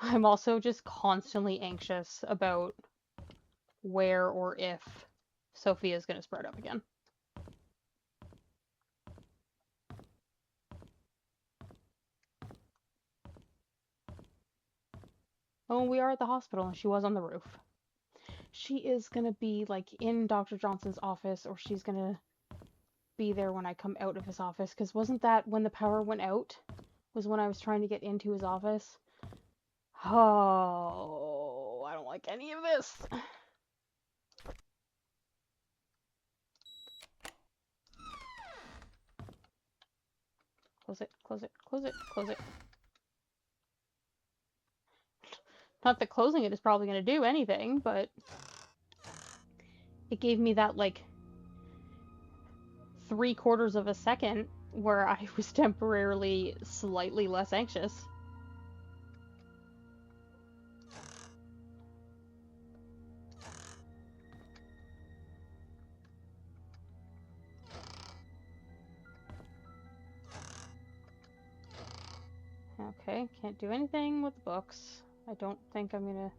I'm also just constantly anxious about where or if Sophia is going to spread up again. Oh, we are at the hospital and she was on the roof. She is going to be like in Dr. Johnson's office, or she's going to be there when I come out of his office, because wasn't that when the power went out? Was when I was trying to get into his office? Oh, I don't like any of this. Close it, close it, close it, close it. Not that closing it is probably going to do anything, but it gave me that, like, 3/4 of a second where I was temporarily slightly less anxious. Okay, can't do anything with the books. I don't think I'm gonna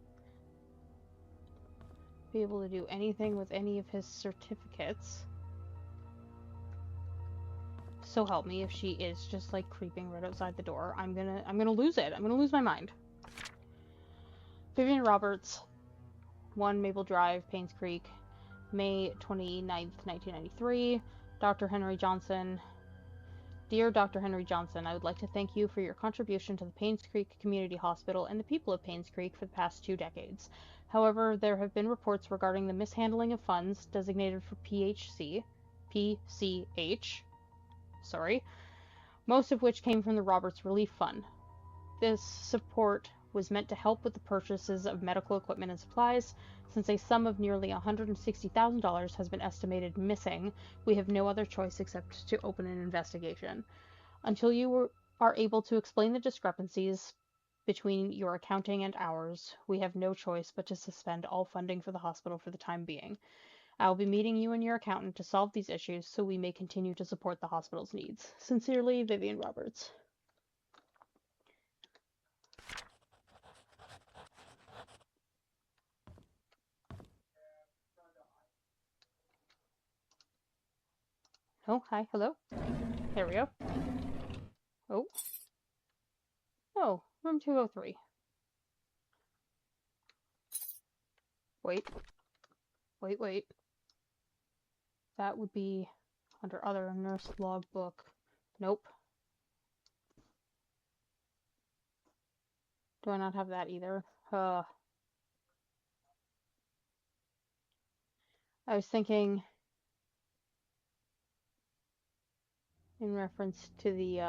be able to do anything with any of his certificates. So help me, if she is just like creeping right outside the door, I'm gonna lose it. I'm gonna lose my mind. Vivian Roberts, 1 Maple Drive, Painscreek, May 29th, 1993. Dr. Henry Johnson. Dear Dr. Henry Johnson, I would like to thank you for your contribution to the Painscreek Community Hospital and the people of Painscreek for the past 2 decades. However, there have been reports regarding the mishandling of funds designated for PCH, most of which came from the Roberts Relief Fund. This support was meant to help with the purchases of medical equipment and supplies. Since a sum of nearly $160,000 has been estimated missing, we have no other choice except to open an investigation. Until you are able to explain the discrepancies between your accounting and ours, we have no choice but to suspend all funding for the hospital for the time being. I will be meeting you and your accountant to solve these issues so we may continue to support the hospital's needs. Sincerely, Vivian Roberts. Oh, hi, hello. There we go. Oh. Oh, room 203. Wait. Wait. That would be under other nurse logbook. Nope. Do I not have that either? I was thinking in reference to the,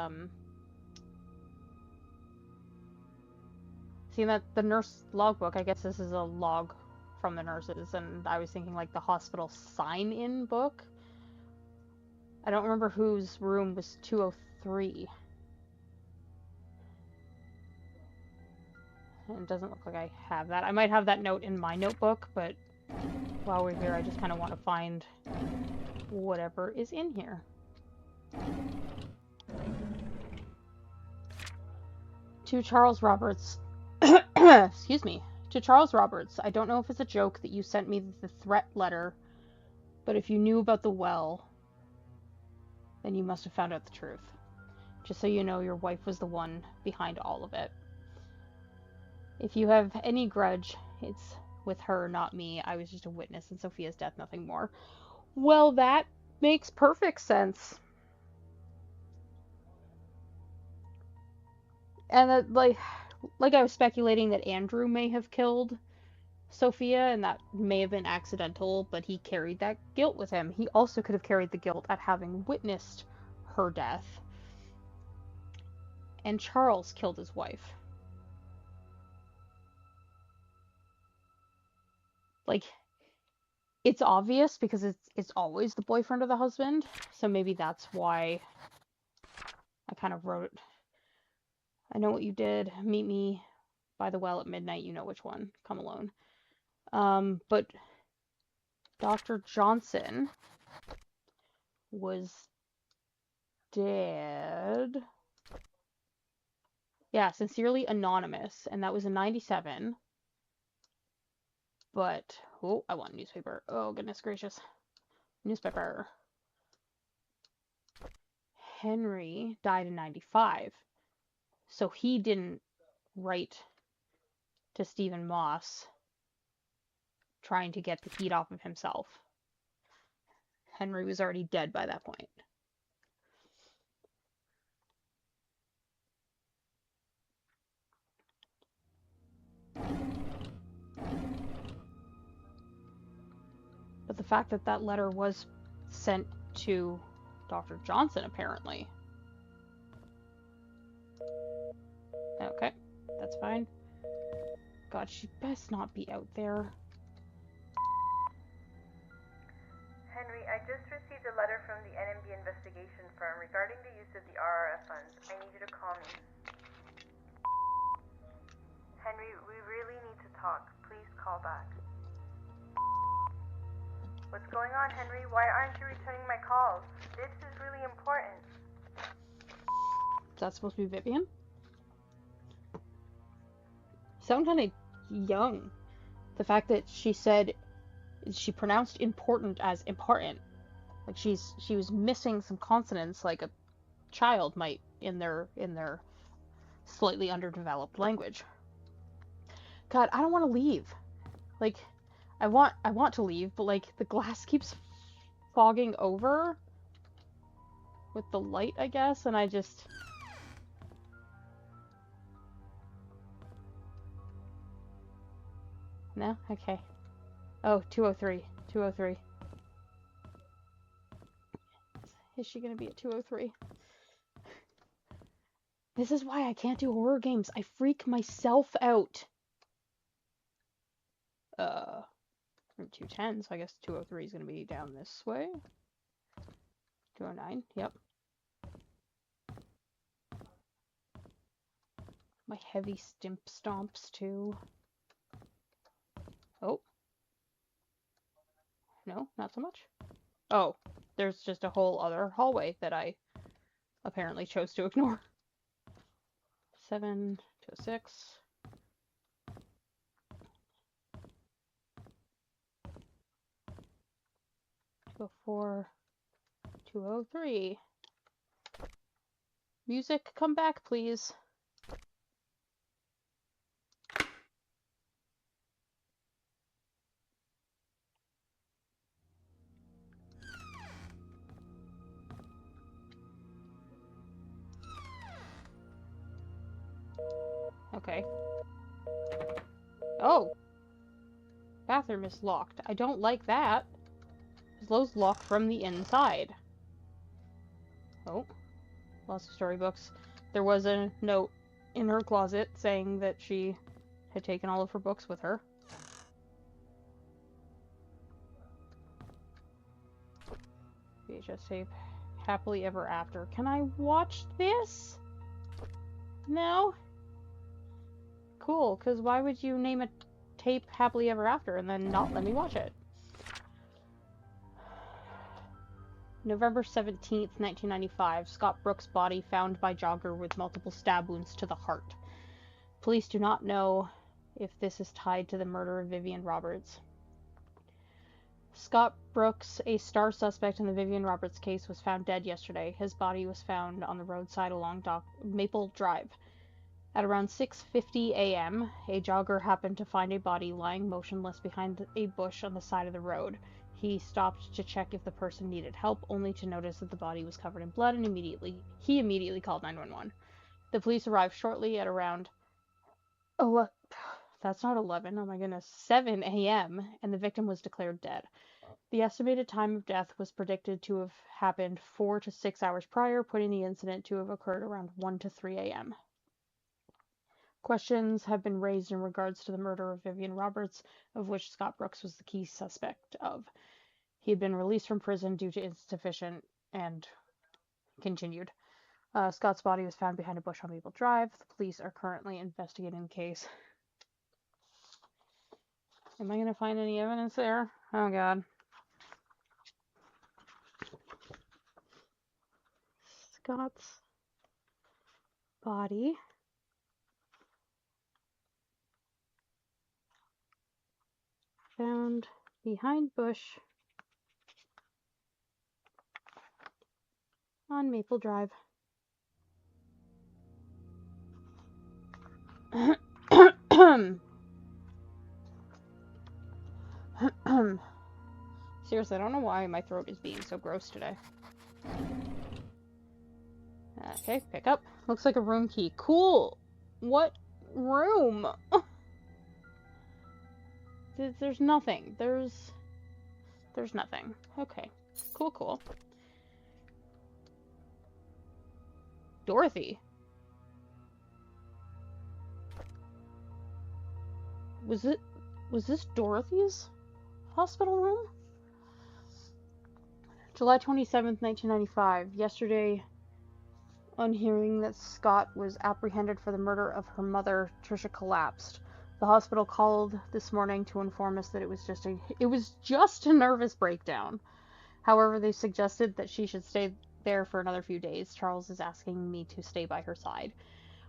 seeing that the nurse logbook, I guess this is a log from the nurses, and I was thinking like the hospital sign-in book. I don't remember whose room was 203. And it doesn't look like I have that. I might have that note in my notebook, but while we're here, I just kind of want to find whatever is in here. To Charles Roberts, excuse me, to Charles Roberts, I don't know if it's a joke that you sent me the threat letter, but if you knew about the well, then you must have found out the truth. Just so you know, your wife was the one behind all of it. If you have any grudge, it's with her, not me. I was just a witness in Sophia's death, nothing more. Well, that makes perfect sense. And like I was speculating that Andrew may have killed Sophia, and that may have been accidental, but he carried that guilt with him. He also could have carried the guilt at having witnessed her death. And Charles killed his wife. Like, it's obvious because it's always the boyfriend or the husband, so maybe that's why I kind of wrote, I know what you did, meet me by the well at midnight, you know which one, come alone. But Dr. Johnson was dead Yeah, Sincerely Anonymous, and that was in 97. But, oh, I want a newspaper. Oh, goodness gracious. Newspaper. Henry died in 95. So he didn't write to Stephen Moss trying to get the heat off of himself. Henry was already dead by that point. But the fact that that letter was sent to Dr. Johnson, apparently. Okay, that's fine. God, she best not be out there. Henry, I just received a letter from the NMB investigation firm regarding the use of the RRF funds. I need you to call me. Henry, we really need to talk. Please call back. What's going on, Henry? Why aren't you returning my calls? This is really important. Is that supposed to be Vivian? Sound kind of young. The fact that she said, she pronounced important as important. Like she was missing some consonants like a child might in their slightly underdeveloped language. God, I don't want to leave. Like, I want to leave, but like the glass keeps fogging over with the light, I guess, and I just... No? Okay. Oh, 203. 203. Is she gonna be at 203? This is why I can't do horror games. I freak myself out. From 210, so I guess 203 is gonna be down this way. 209, yep. My heavy stomps too. Oh. No, not so much. Oh, there's just a whole other hallway that I apparently chose to ignore. 7, 206. 204, 203. Music, come back, please. Okay. Oh! Bathroom is locked. I don't like that. Those lock from the inside. Oh. Lots of storybooks. There was a note in her closet saying that she had taken all of her books with her. VHS tape. Happily Ever After. Can I watch this? No? Cool, because why would you name a tape Happily Ever After and then not let me watch it? November 17th, 1995. Scott Brooks' body found by jogger with multiple stab wounds to the heart. Police do not know if this is tied to the murder of Vivian Roberts. Scott Brooks, a star suspect in the Vivian Roberts case, was found dead yesterday. His body was found on the roadside along Maple Drive. At around 6:50 a.m., a jogger happened to find a body lying motionless behind a bush on the side of the road. He stopped to check if the person needed help, only to notice that the body was covered in blood, and he immediately called 911. The police arrived shortly at around... Oh, that's not 11, oh my goodness, 7 a.m., and the victim was declared dead. The estimated time of death was predicted to have happened 4 to 6 hours prior, putting the incident to have occurred around 1 to 3 a.m. Questions have been raised in regards to the murder of Vivian Roberts, of which Scott Brooks was the key suspect of. He had been released from prison due to insufficient and continued. Scott's body was found behind a bush on Maple Drive. The police are currently investigating the case. Am I going to find any evidence there? Oh, God. Scott's body Behind bush on Maple Drive. Seriously, I don't know why my throat is being so gross today. Okay, pick up. Looks like a room key. Cool! What room? There's nothing. There's nothing. Okay. Cool. Dorothy. Was this Dorothy's hospital room? July 27th, 1995. Yesterday, on hearing that Scott was apprehended for the murder of her mother, Tricia collapsed. The hospital called this morning to inform us that it was just a nervous breakdown. However, they suggested that she should stay there for another few days. Charles is asking me to stay by her side.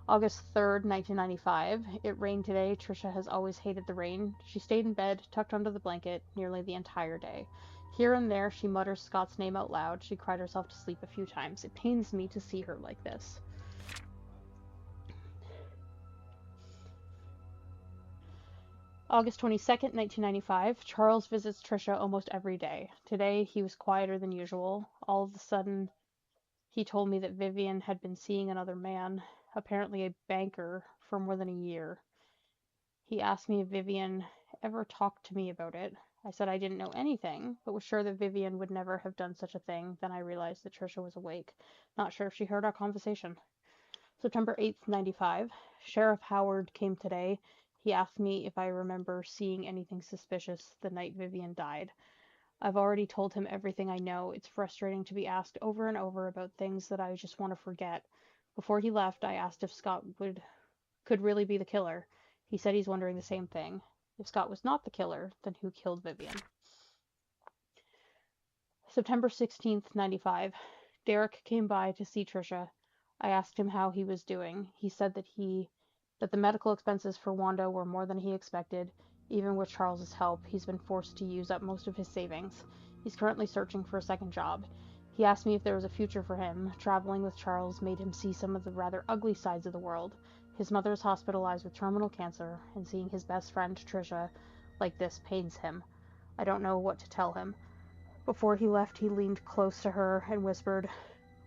August 3rd, 1995. It rained today. Tricia has always hated the rain. She stayed in bed, tucked under the blanket, nearly the entire day. Here and there, she mutters Scott's name out loud. She cried herself to sleep a few times. It pains me to see her like this. August 22nd, 1995. Charles visits Tricia almost every day. Today, he was quieter than usual. All of a sudden, he told me that Vivian had been seeing another man, apparently a banker, for more than a year. He asked me if Vivian ever talked to me about it. I said I didn't know anything, but was sure that Vivian would never have done such a thing. Then I realized that Tricia was awake. Not sure if she heard our conversation. September 8th, 95. Sheriff Howard came today. He asked me if I remember seeing anything suspicious the night Vivian died. I've already told him everything I know. It's frustrating to be asked over and over about things that I just want to forget. Before he left, I asked if Scott could really be the killer. He said he's wondering the same thing. If Scott was not the killer, then who killed Vivian? September 16th, 95. Derek came by to see Tricia. I asked him how he was doing. He said that the medical expenses for Wanda were more than he expected. Even with Charles's help, he's been forced to use up most of his savings. He's currently searching for a second job. He asked me if there was a future for him. Traveling with Charles made him see some of the rather ugly sides of the world. His mother is hospitalized with terminal cancer, and seeing his best friend, Tricia, like this pains him. I don't know what to tell him. Before he left, he leaned close to her and whispered,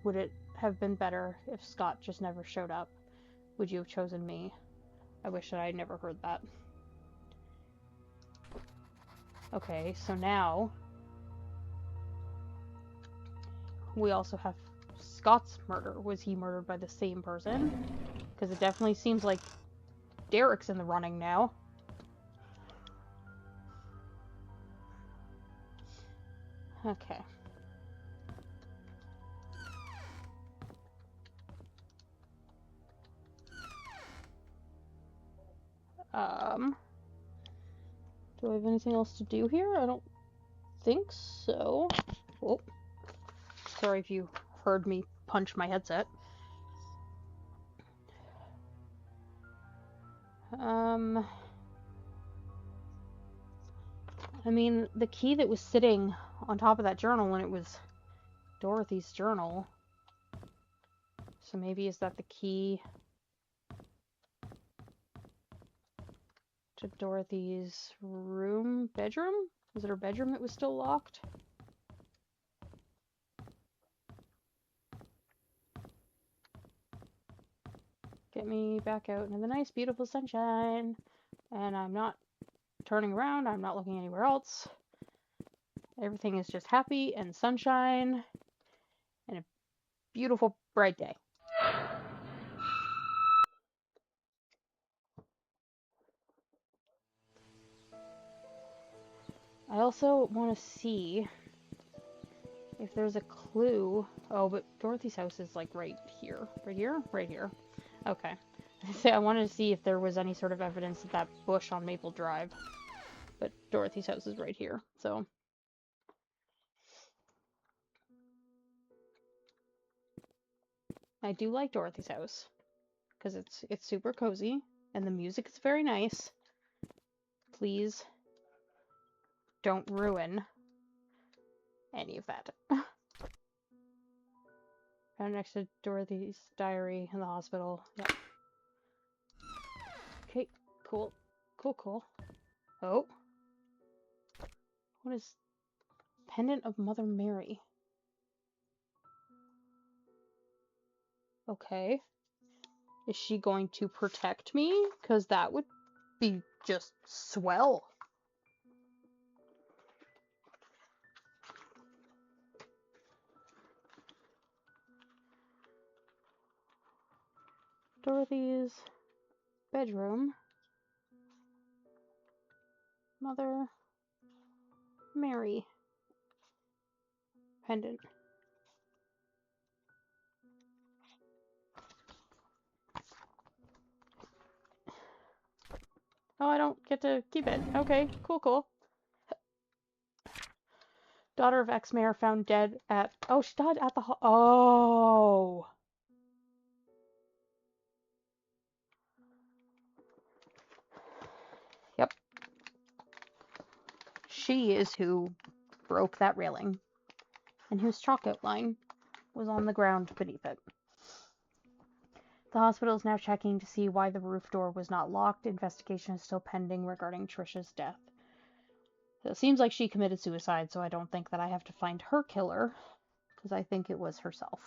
"Would it have been better if Scott just never showed up? Would you have chosen me?" I wish that I had never heard that. Okay, so now we also have Scott's murder. Was he murdered by the same person? Because it definitely seems like Derek's in the running now. Okay. Do I have anything else to do here? I don't think so. Oh, sorry if you heard me punch my headset. I mean, the key that was sitting on top of that journal, and it was Dorothy's journal. So maybe is that the key to Dorothy's bedroom? Was it her bedroom that was still locked? Get me back out into the nice, beautiful sunshine. And I'm not turning around. I'm not looking anywhere else. Everything is just happy and sunshine and a beautiful, bright day. I also want to see if there's a clue. Oh, but Dorothy's house is like right here. Right here? Right here. Okay. I wanted to see if there was any sort of evidence of that bush on Maple Drive. But Dorothy's house is right here, so. I do like Dorothy's house. Because it's super cozy. And the music is very nice. Please don't ruin any of that. Found next to Dorothy's diary in the hospital. Yep. Okay, cool. Cool. Oh. What is pendant of Mother Mary? Okay. Is she going to protect me? Because that would be just swell. Dorothy's bedroom. Mother Mary pendant. Oh, I don't get to keep it. Okay, cool. Daughter of ex-mayor found dead at... Oh, she died at the... Oh! Yep. She is who broke that railing, and whose chalk outline was on the ground beneath it. The hospital is now checking to see why the roof door was not locked. Investigation is still pending regarding Trisha's death. So it seems like she committed suicide, so I don't think that I have to find her killer, because I think it was herself.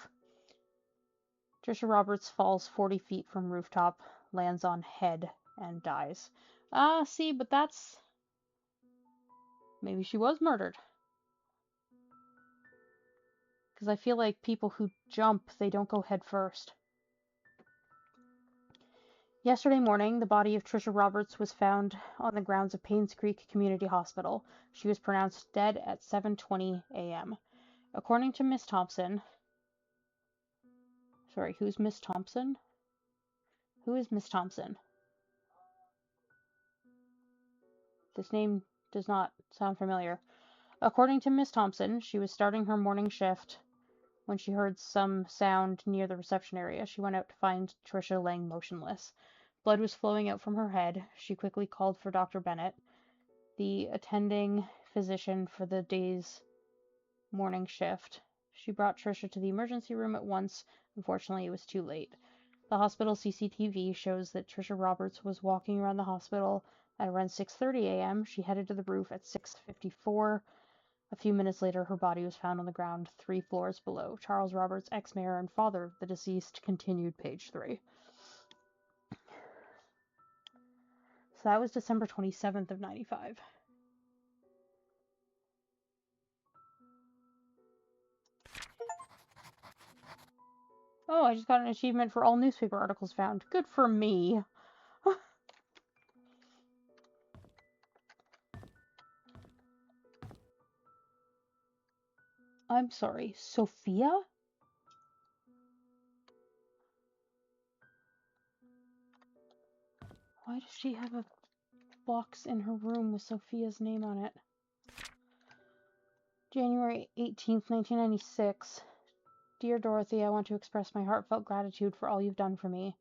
Trisha Roberts falls 40 feet from rooftop, lands on head, and dies. See, but that's... Maybe she was murdered. Because I feel like people who jump, they don't go head first. Yesterday morning, the body of Trisha Roberts was found on the grounds of Painscreek Community Hospital. She was pronounced dead at 7:20 a.m. According to Miss Thompson... Sorry, who's Miss Thompson? Who is Miss Thompson? This name does not sound familiar. According to Miss Thompson, she was starting her morning shift when she heard some sound near the reception area. She went out to find Trisha laying motionless. Blood was flowing out from her head. She quickly called for Dr. Bennett, the attending physician for the day's morning shift. She brought Trisha to the emergency room at once. Unfortunately, it was too late. The hospital CCTV shows that Trisha Roberts was walking around the hospital at around 6:30 a.m. She headed to the roof at 6:54. A few minutes later, her body was found on the ground 3 floors below. Charles Roberts, ex-mayor and father of the deceased, continued page 3. So that was December 27th of 95. Oh, I just got an achievement for all newspaper articles found. Good for me. I'm sorry, Sophia? Why does she have a box in her room with Sophia's name on it? January 18th, 1996. Dear Dorothy, I want to express my heartfelt gratitude for all you've done for me.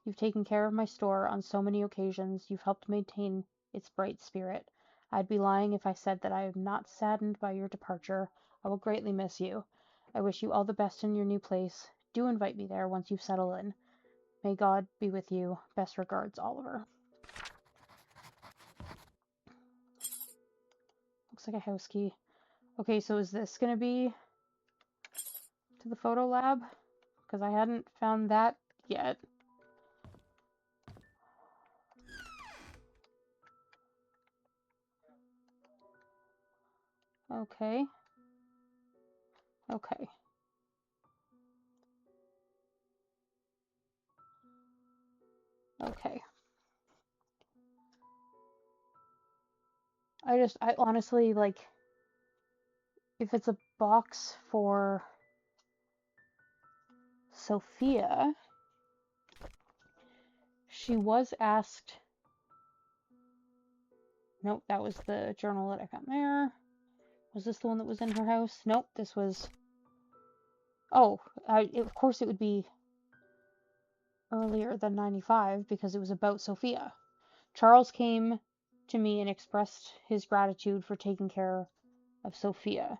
You've taken care of my store on so many occasions. You've helped maintain its bright spirit. I'd be lying if I said that I am not saddened by your departure. I will greatly miss you. I wish you all the best in your new place. Do invite me there once you've settled in. May God be with you. Best regards, Oliver. Looks like a house key. Okay, so is this going to be to the photo lab? Because I hadn't found that yet. Okay. Okay. Okay. I honestly, like, if it's a box for Sophia, she was asked... Nope, that was the journal that I found there. Was this the one that was in her house? Nope, this was... Oh, of course it would be earlier than 95 because it was about Sophia. Charles came to me and expressed his gratitude for taking care of Sophia.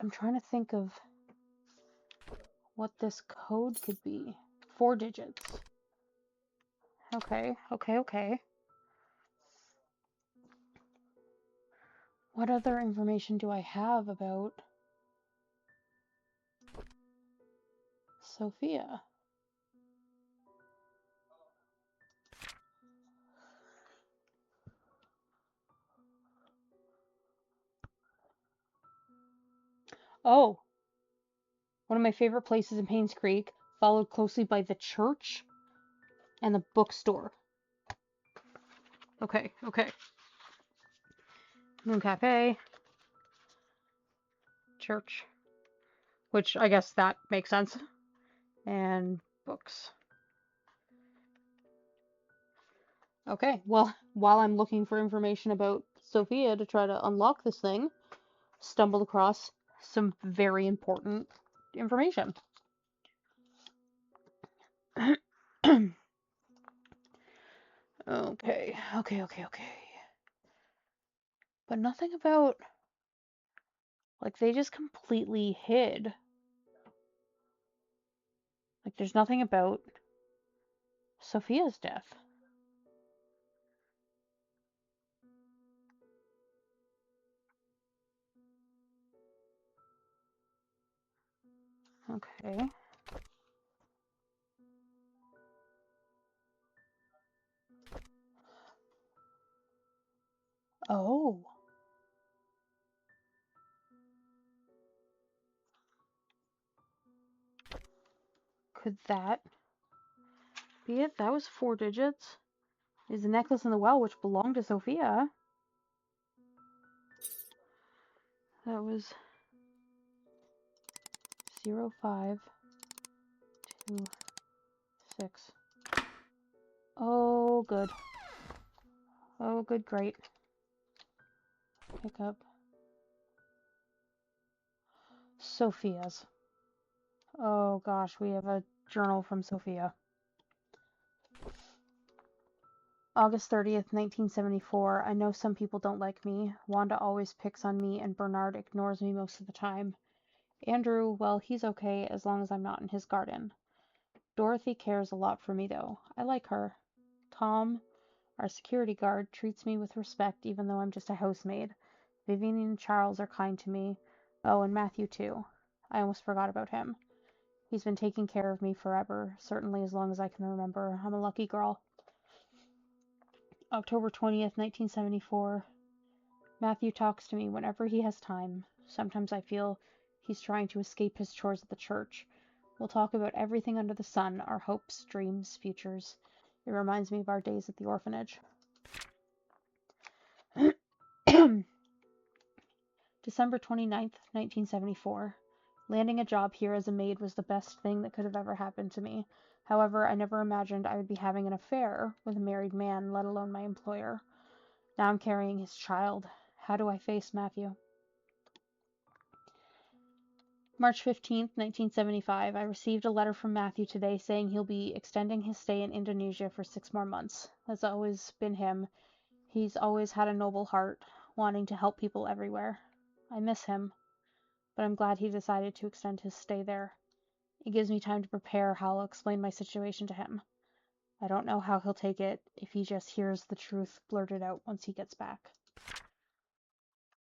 I'm trying to think of what this code could be. 4 digits. Okay. What other information do I have about Sophia? Oh, one of my favorite places in Painscreek, followed closely by the church and the bookstore. Okay. Moon Cafe, church, which I guess that makes sense, and books. Okay, well, while I'm looking for information about Sophia to try to unlock this thing, stumbled across some very important information. Okay. But nothing about, like, they just completely hid. Like, there's nothing about Sophia's death. Okay. Oh. Could that be it? That was 4 digits. Is the necklace in the well, which belonged to Sophia. That was 0526. Oh, good. Oh, good, great. Pick up Sophia's. Oh gosh, we have a journal from Sophia. August 30th, 1974. I know some people don't like me. Wanda always picks on me, and Bernard ignores me most of the time. Andrew, well, he's okay as long as I'm not in his garden. Dorothy cares a lot for me, though. I like her. Tom, our security guard, treats me with respect even though I'm just a housemaid. Vivian and Charles are kind to me. Oh, and Matthew, too. I almost forgot about him. He's been taking care of me forever, certainly as long as I can remember. I'm a lucky girl. October 20th, 1974. Matthew talks to me whenever he has time. Sometimes I feel he's trying to escape his chores at the church. We'll talk about everything under the sun, our hopes, dreams, futures. It reminds me of our days at the orphanage. December 29th, 1974. Landing a job here as a maid was the best thing that could have ever happened to me. However, I never imagined I would be having an affair with a married man, let alone my employer. Now I'm carrying his child. How do I face Matthew? March 15th, 1975. I received a letter from Matthew today saying he'll be extending his stay in Indonesia for 6 more months. That's always been him. He's always had a noble heart, wanting to help people everywhere. I miss him, but I'm glad he decided to extend his stay there. It gives me time to prepare how I'll explain my situation to him. I don't know how he'll take it if he just hears the truth blurted out once he gets back.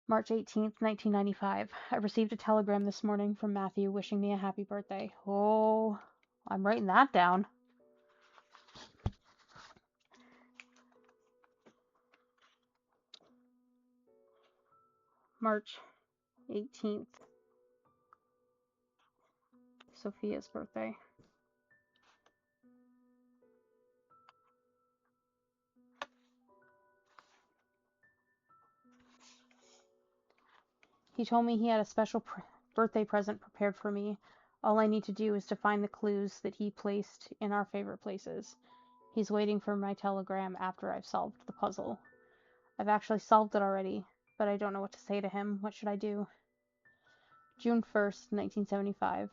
March 18th, 1995. I received a telegram this morning from Matthew wishing me a happy birthday. Oh, I'm writing that down. March 18th. Sophia's birthday. He told me he had a special birthday present prepared for me. All I need to do is to find the clues that he placed in our favorite places. He's waiting for my telegram after I've solved the puzzle. I've actually solved it already, but I don't know what to say to him. What should I do? June 1st, 1975.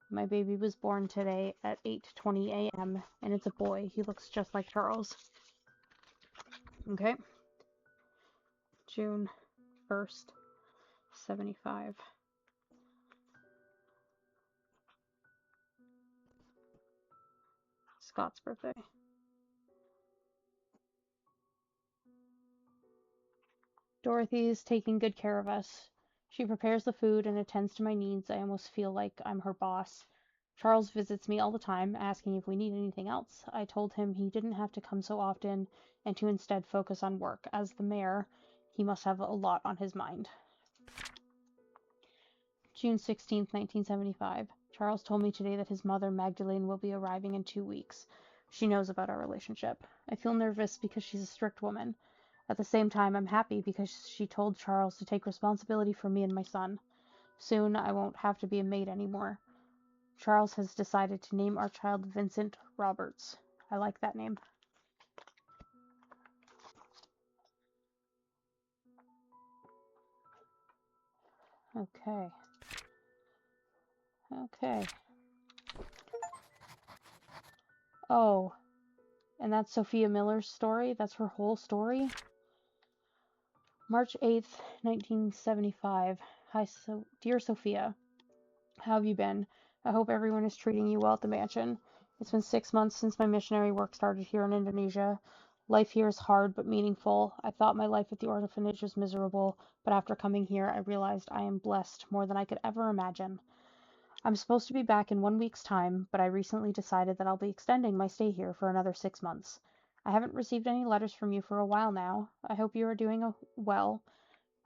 My baby was born today at 8:20 a.m. and it's a boy. He looks just like Charles. Okay. June 1st, 75. Scott's birthday. Dorothy is taking good care of us. She prepares the food and attends to my needs. I almost feel like I'm her boss. Charles visits me all the time, asking if we need anything else. I told him he didn't have to come so often and to instead focus on work. As the mayor, he must have a lot on his mind. June 16th, 1975. Charles told me today that his mother, Magdalene, will be arriving in 2 weeks. She knows about our relationship. I feel nervous because she's a strict woman. At the same time, I'm happy because she told Charles to take responsibility for me and my son. Soon, I won't have to be a maid anymore. Charles has decided to name our child Vincent Roberts. I like that name. Okay. Okay. Oh, and that's Sophia Miller's story? That's her whole story? March 8th, 1975. Hi, dear Sophia. How have you been? I hope everyone is treating you well at the mansion. It's been 6 months since my missionary work started here in Indonesia. Life here is hard but meaningful. I thought my life at the orphanage was miserable, but after coming here, I realized I am blessed more than I could ever imagine. I'm supposed to be back in 1 week's time, but I recently decided that I'll be extending my stay here for another 6 months. I haven't received any letters from you for a while now. I hope you are doing well.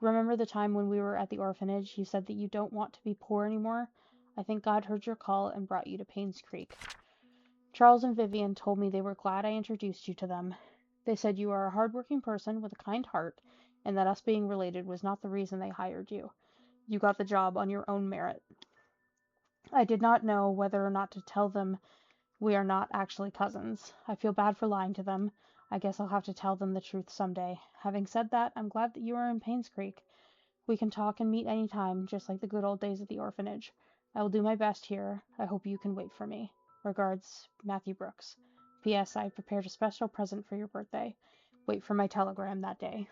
Remember the time when we were at the orphanage? You said that you don't want to be poor anymore. I think God heard your call and brought you to Painscreek. Charles and Vivian told me they were glad I introduced you to them. They said you are a hardworking person with a kind heart, and that us being related was not the reason they hired you. You got the job on your own merit. I did not know whether or not to tell them we are not actually cousins. I feel bad for lying to them. I guess I'll have to tell them the truth someday. Having said that, I'm glad that you are in Painscreek. We can talk and meet any time, just like the good old days at the orphanage. I will do my best here. I hope you can wait for me. Regards, Matthew Brooks. P.S. I prepared a special present for your birthday. Wait for my telegram that day.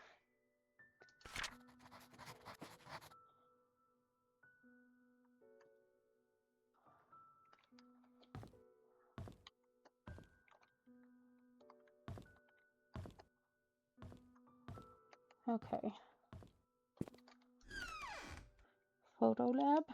Okay. Photo lab.